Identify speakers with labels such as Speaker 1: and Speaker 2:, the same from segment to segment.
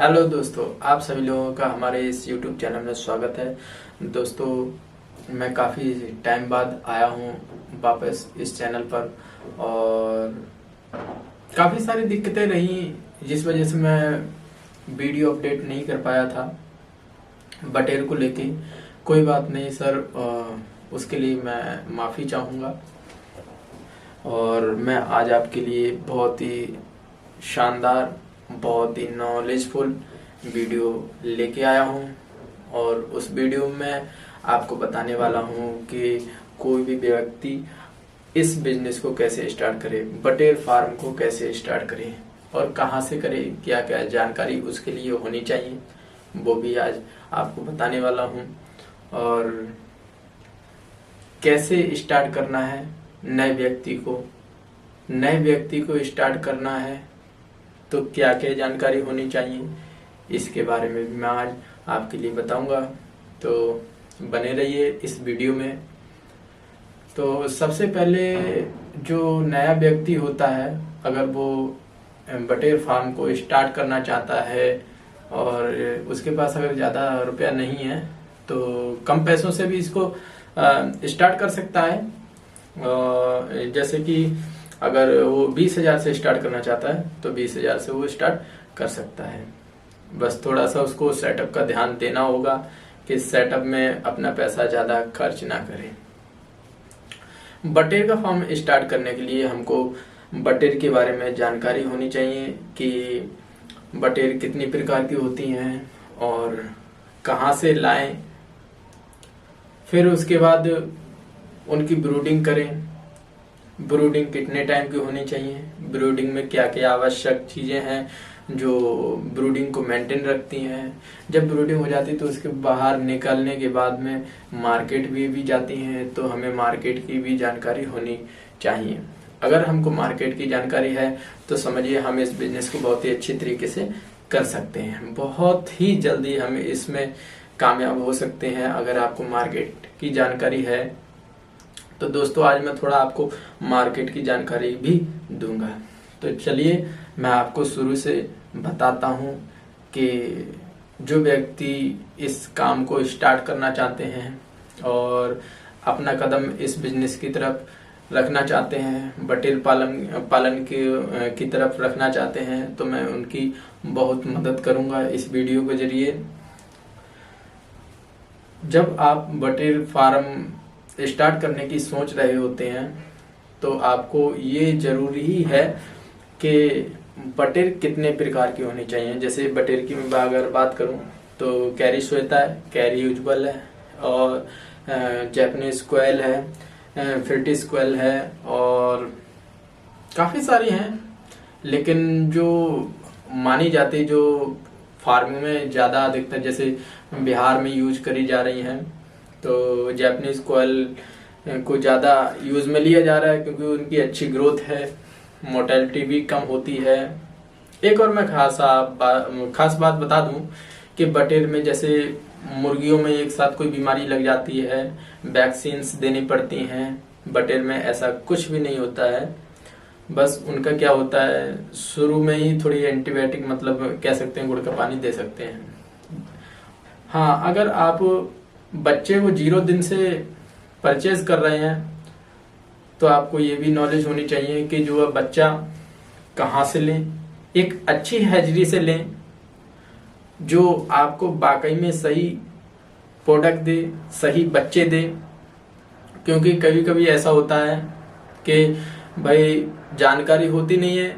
Speaker 1: Hello दोस्तों, आप सभी लोगों का हमारे इस YouTube चैनल में स्वागत है। दोस्तों, मैं काफ़ी टाइम बाद आया हूँ वापस इस चैनल पर और काफ़ी सारी दिक्कतें रही जिस वजह से मैं वीडियो अपडेट नहीं कर पाया था बटेर को लेके। कोई बात नहीं सर, उसके लिए मैं माफ़ी चाहूँगा और मैं आज आपके लिए बहुत ही शानदार, बहुत ही नॉलेजफुल वीडियो लेके आया हूँ और उस वीडियो में आपको बताने वाला हूँ कि कोई भी व्यक्ति इस बिजनेस को कैसे स्टार्ट करे, बटेर फार्म को कैसे स्टार्ट करे और कहाँ से करे, क्या क्या जानकारी उसके लिए होनी चाहिए, वो भी आज आपको बताने वाला हूँ। और कैसे स्टार्ट करना है नए व्यक्ति को स्टार्ट करना है तो क्या क्या जानकारी होनी चाहिए, इसके बारे में भी मैं आज आपके लिए बताऊंगा। तो बने रहिए इस वीडियो में। तो सबसे पहले जो नया व्यक्ति होता है, अगर वो बटेर फार्म को स्टार्ट करना चाहता है और उसके पास अगर ज़्यादा रुपया नहीं है तो कम पैसों से भी इसको स्टार्ट कर सकता है। जैसे कि अगर वो 20,000 से स्टार्ट करना चाहता है तो 20,000 से वो स्टार्ट कर सकता है। बस थोड़ा सा उसको सेटअप का ध्यान देना होगा कि सेटअप में अपना पैसा ज़्यादा खर्च ना करें। बटेर का फार्म स्टार्ट करने के लिए हमको बटेर के बारे में जानकारी होनी चाहिए कि बटेर कितनी प्रकार की होती हैं और कहाँ से लाएं। फिर उसके बाद उनकी ब्रूडिंग करें। ब्रूडिंग कितने टाइम की होनी चाहिए, ब्रूडिंग में क्या क्या आवश्यक चीज़ें हैं जो ब्रूडिंग को मेंटेन रखती हैं। जब ब्रूडिंग हो जाती है तो उसके बाहर निकलने के बाद में मार्केट भी जाती हैं, तो हमें मार्केट की भी जानकारी होनी चाहिए। अगर हमको मार्केट की जानकारी है तो समझिए हम इस बिजनेस को बहुत ही अच्छी तरीके से कर सकते हैं, बहुत ही जल्दी हम इसमें कामयाब हो सकते हैं अगर आपको मार्केट की जानकारी है। तो दोस्तों, आज मैं थोड़ा आपको मार्केट की जानकारी भी दूंगा। तो चलिए मैं आपको शुरू से बताता हूँ कि जो व्यक्ति इस काम को स्टार्ट करना चाहते हैं और अपना कदम इस बिजनेस की तरफ रखना चाहते हैं, बटेर पालन की तरफ रखना चाहते हैं, तो मैं उनकी बहुत मदद करूंगा इस वीडियो के जरिए। जब आप बटेर फार्म स्टार्ट करने की सोच रहे होते हैं तो आपको ये जरूरी है कि बटेर कितने प्रकार की होनी चाहिए। जैसे बटेर की मैं अगर बात करूं तो कैरी श्वेता है, कैरी उज्ज्वल है और जैपनीज क्वेल है, ब्रिटिश क्वेल है और काफ़ी सारी हैं। लेकिन जो मानी जाती, जो फार्मिंग में ज़्यादा अधिकतर जैसे बिहार में यूज करी जा रही हैं, तो जैपनीज क्वेल को ज़्यादा यूज में लिया जा रहा है क्योंकि उनकी अच्छी ग्रोथ है, मोर्टेलिटी भी कम होती है। एक और मैं खास बात बता दूं कि बटेर में जैसे मुर्गियों में एक साथ कोई बीमारी लग जाती है, वैक्सीन्स देनी पड़ती हैं, बटेर में ऐसा कुछ भी नहीं होता है। बस उनका क्या होता है, शुरू में ही थोड़ी एंटीबायोटिक, मतलब कह सकते हैं गुड़ का पानी दे सकते हैं। हाँ, अगर आप बच्चे को 0 दिन से परचेज कर रहे हैं तो आपको ये भी नॉलेज होनी चाहिए कि जो बच्चा कहाँ से लें, एक अच्छी हैचरी से लें जो आपको वाकई में सही प्रोडक्ट दे, सही बच्चे दे। क्योंकि कभी कभी ऐसा होता है कि भाई जानकारी होती नहीं है,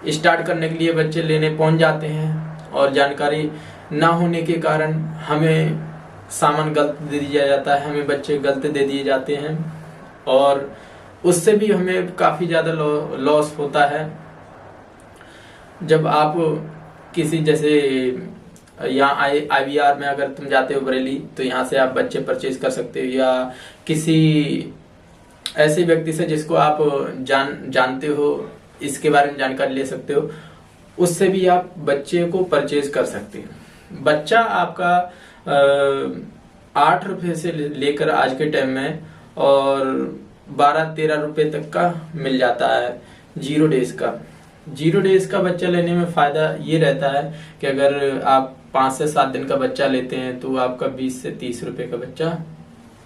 Speaker 1: स्टार्ट करने के लिए बच्चे लेने पहुंच जाते हैं और जानकारी ना होने के कारण हमें सामान गलत दे दिया जाता है, हमें बच्चे गलत दे दिए जाते हैं और उससे भी हमें काफ़ी ज़्यादा लॉस होता है। जब आप किसी जैसे यहाँ IVR में अगर तुम जाते हो बरेली, तो यहाँ से आप बच्चे परचेज कर सकते हो, या किसी ऐसे व्यक्ति से जिसको आप जानते हो, इसके बारे में जानकारी ले सकते हो, उससे भी आप बच्चे को परचेज कर सकते हो। बच्चा आपका 8 रुपये से लेकर आज के टाइम में और 12-13 रुपये तक का मिल जाता है 0 डेज का। 0 डेज का बच्चा लेने में फ़ायदा ये रहता है कि अगर आप 5 से 7 दिन का बच्चा लेते हैं तो आपका 20 से 30 रुपए का बच्चा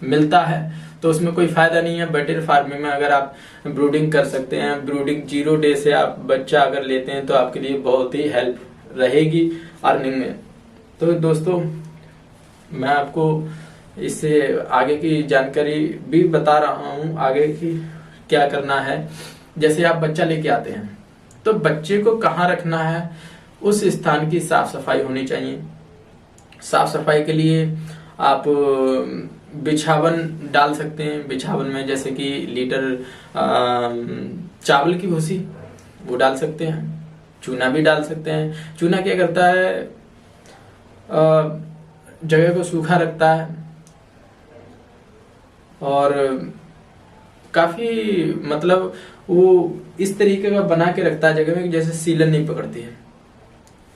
Speaker 1: मिलता है। तो उसमें कोई फायदा नहीं है। बटेर फार्मिंग में अगर आप ब्रूडिंग कर सकते हैं, ब्रूडिंग 0 डे से आप बच्चा अगर लेते हैं तो आपके लिए बहुत ही हेल्प रहेगी अर्निंग में। तो दोस्तों, मैं आपको इससे आगे की जानकारी भी बता रहा हूँ, आगे की क्या करना है। जैसे आप बच्चा लेके आते हैं तो बच्चे को कहाँ रखना है, उस स्थान की साफ सफाई होनी चाहिए। साफ सफाई के लिए आप बिछावन डाल सकते हैं। बिछावन में जैसे कि लीटर चावल की भूसी वो डाल सकते हैं, चूना भी डाल सकते हैं। चूना क्या करता है, जगह को सूखा रखता है और काफी मतलब वो इस तरीके का बना के रखता है जगह में जैसे सीलन नहीं पकड़ती है,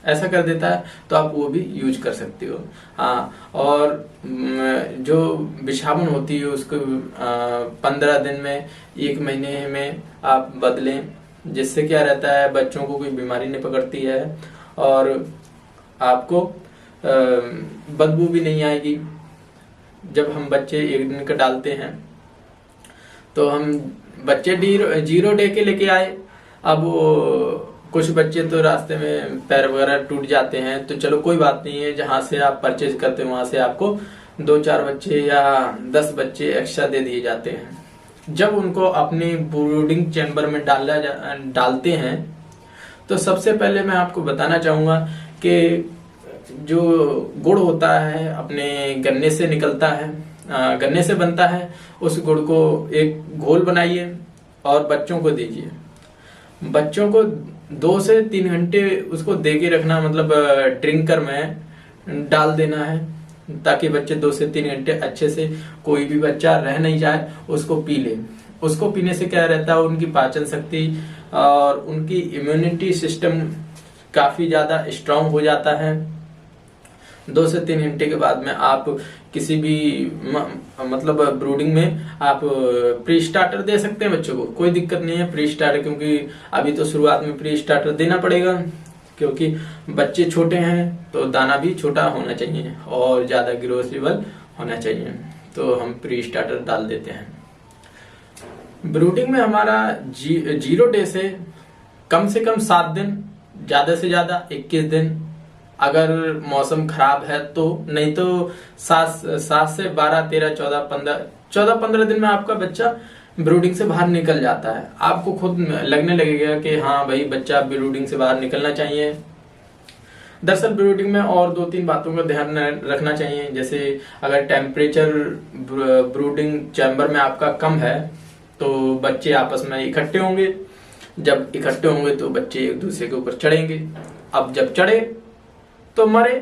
Speaker 1: ऐसा कर देता है। तो आप वो भी यूज कर सकते हो। हाँ, और जो बिछावन होती है उसको 15 दिन में, 1 महीने में आप बदलें, जिससे क्या रहता है बच्चों को कोई बीमारी नहीं पकड़ती है और आपको बदबू भी नहीं आएगी। जब हम बच्चे 1 दिन का डालते हैं तो हम बच्चे 0 डे के लेके आए, अब वो कुछ बच्चे तो रास्ते में पैर वगैरह टूट जाते हैं, तो चलो कोई बात नहीं है, जहां से आप परचेज करते हैं वहां से आपको 2-4 बच्चे या 10 बच्चे एक्स्ट्रा दे दिए जाते हैं। जब उनको अपनी ब्रूडिंग चैम्बर में डालते हैं तो सबसे पहले मैं आपको बताना चाहूंगा कि जो गुड़ होता है अपने गन्ने से निकलता है, गन्ने से बनता है, उस गुड़ को एक घोल बनाइए और बच्चों को दीजिए। बच्चों को 2 से 3 घंटे उसको दे के रखना, मतलब ड्रिंकर में डाल देना है, ताकि बच्चे 2 से 3 घंटे अच्छे से, कोई भी बच्चा रह नहीं जाए, उसको पी ले। उसको पीने से क्या रहता है, उनकी पाचन शक्ति और उनकी इम्यूनिटी सिस्टम काफी ज्यादा स्ट्रांग हो जाता है। 2 से 3 घंटे के बाद में आप किसी भी मतलब ब्रूडिंग में आप प्री स्टार्टर दे सकते हैं बच्चों को, कोई दिक्कत नहीं है प्री स्टार्टर, क्योंकि अभी तो शुरुआत में प्री स्टार्टर देना पड़ेगा, क्योंकि बच्चे छोटे हैं तो दाना भी छोटा होना चाहिए और ज्यादा ग्रोसेबल होना चाहिए। तो हम प्री स्टार्टर डाल देते हैं। ब्रूडिंग में हमारा 0 डे से कम 7 दिन, ज्यादा से ज्यादा 21 दिन, अगर मौसम खराब है तो, नहीं तो 7 से 12, 13, 14, 15 दिन में आपका बच्चा ब्रूडिंग से बाहर निकल जाता है। आपको खुद लगने लगेगा कि हाँ भाई बच्चा ब्रूडिंग से बाहर निकलना चाहिए। दरअसल ब्रूडिंग में और 2-3 बातों का ध्यान रखना चाहिए। जैसे अगर टेम्परेचर ब्रूडिंग चैम्बर में आपका कम है तो बच्चे आपस में इकट्ठे होंगे। जब इकट्ठे होंगे तो बच्चे एक दूसरे के ऊपर चढ़ेंगे। अब जब चढ़े तो मरे,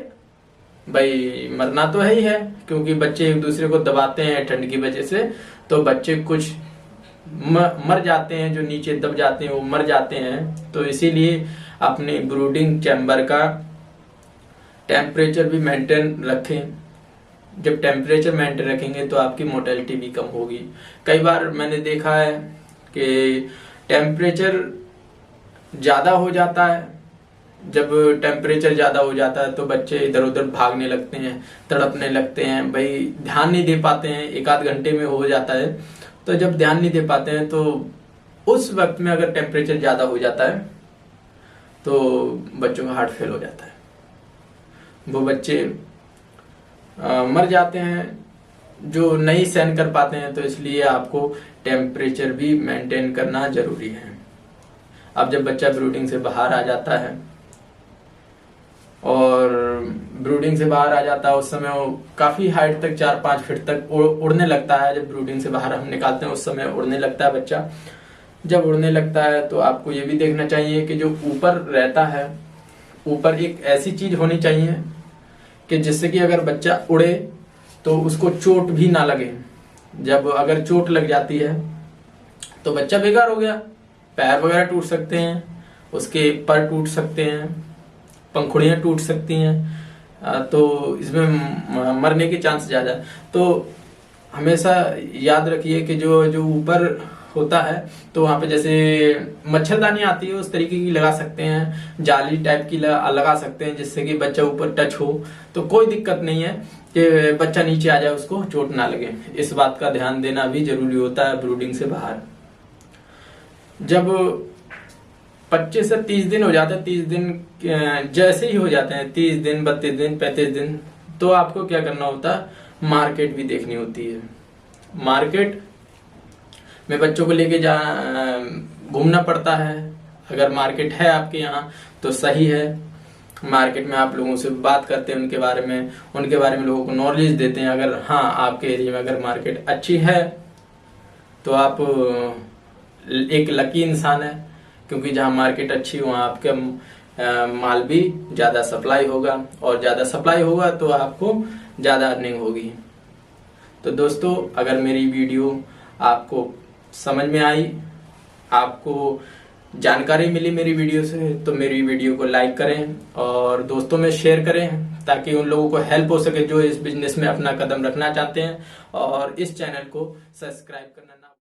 Speaker 1: भाई मरना तो है ही है, क्योंकि बच्चे एक दूसरे को दबाते हैं ठंड की वजह से, तो बच्चे कुछ मर जाते हैं, जो नीचे दब जाते हैं वो मर जाते हैं। तो इसीलिए अपने ब्रूडिंग चैम्बर का टेम्परेचर भी मेंटेन रखें। जब टेम्परेचर मेंटेन रखेंगे तो आपकी मोर्टेलिटी भी कम होगी। कई बार मैंने देखा है कि टेम्परेचर ज्यादा हो जाता है, जब टेम्परेचर ज्यादा हो जाता है तो बच्चे इधर उधर भागने लगते हैं, तड़पने लगते हैं, भाई ध्यान नहीं दे पाते हैं, 1-8 घंटे में हो जाता है। तो जब ध्यान नहीं दे पाते हैं तो उस वक्त में अगर टेम्परेचर ज्यादा हो जाता है तो बच्चों का हार्ट फेल हो जाता है, वो बच्चे मर जाते हैं जो नहीं सहन कर पाते हैं। तो इसलिए आपको टेम्परेचर भी मेंटेन करना जरूरी है। अब जब बच्चा ब्रूडिंग से बाहर आ जाता है और ब्रूडिंग से बाहर आ जाता है उस समय वो काफी हाइट तक 4-5 फीट तक उड़ने लगता है। जब ब्रूडिंग से बाहर हम निकालते हैं उस समय उड़ने लगता है बच्चा। जब उड़ने लगता है तो आपको ये भी देखना चाहिए कि जो ऊपर रहता है, ऊपर एक ऐसी चीज होनी चाहिए कि जिससे कि अगर बच्चा उड़े तो उसको चोट भी ना लगे। जब अगर चोट लग जाती है तो बच्चा बेकार हो गया, पैर वगैरह टूट सकते हैं, उसके पर टूट सकते हैं, पंखुड़ियां टूट सकती हैं, तो इसमें मरने के चांस ज्यादा। तो हमेशा याद रखिए कि जो ऊपर होता है तो वहां पे जैसे मच्छरदानी आती है उस तरीके की लगा सकते हैं, जाली टाइप की लगा सकते हैं जिससे कि बच्चा ऊपर टच हो तो कोई दिक्कत नहीं है कि बच्चा नीचे आ जाए उसको चोट ना लगे। इस बात का ध्यान देना भी जरूरी होता है ब्रूडिंग से बाहर। जब 25 से 30 दिन हो जाते हैं, 30 दिन जैसे ही हो जाते हैं, 30 दिन 32 दिन 35 दिन, तो आपको क्या करना होता है, मार्केट भी देखनी होती है। मार्केट में बच्चों को लेके जा घूमना पड़ता है। अगर मार्केट है आपके यहाँ तो सही है, मार्केट में आप लोगों से बात करते हैं उनके बारे में लोगों को नॉलेज देते हैं। अगर हाँ आपके एरिया में अगर मार्केट अच्छी है तो आप एक लकी इंसान है, क्योंकि जहाँ मार्केट अच्छी वहाँ आपका माल भी ज़्यादा सप्लाई होगा, और ज़्यादा सप्लाई होगा तो आपको ज़्यादा अर्निंग होगी। तो दोस्तों अगर मेरी वीडियो आपको समझ में आई, आपको जानकारी मिली मेरी वीडियो से, तो मेरी वीडियो को लाइक करें और दोस्तों में शेयर करें ताकि उन लोगों को हेल्प हो सके जो इस बिजनेस में अपना कदम रखना चाहते हैं, और इस चैनल को सब्सक्राइब करना ना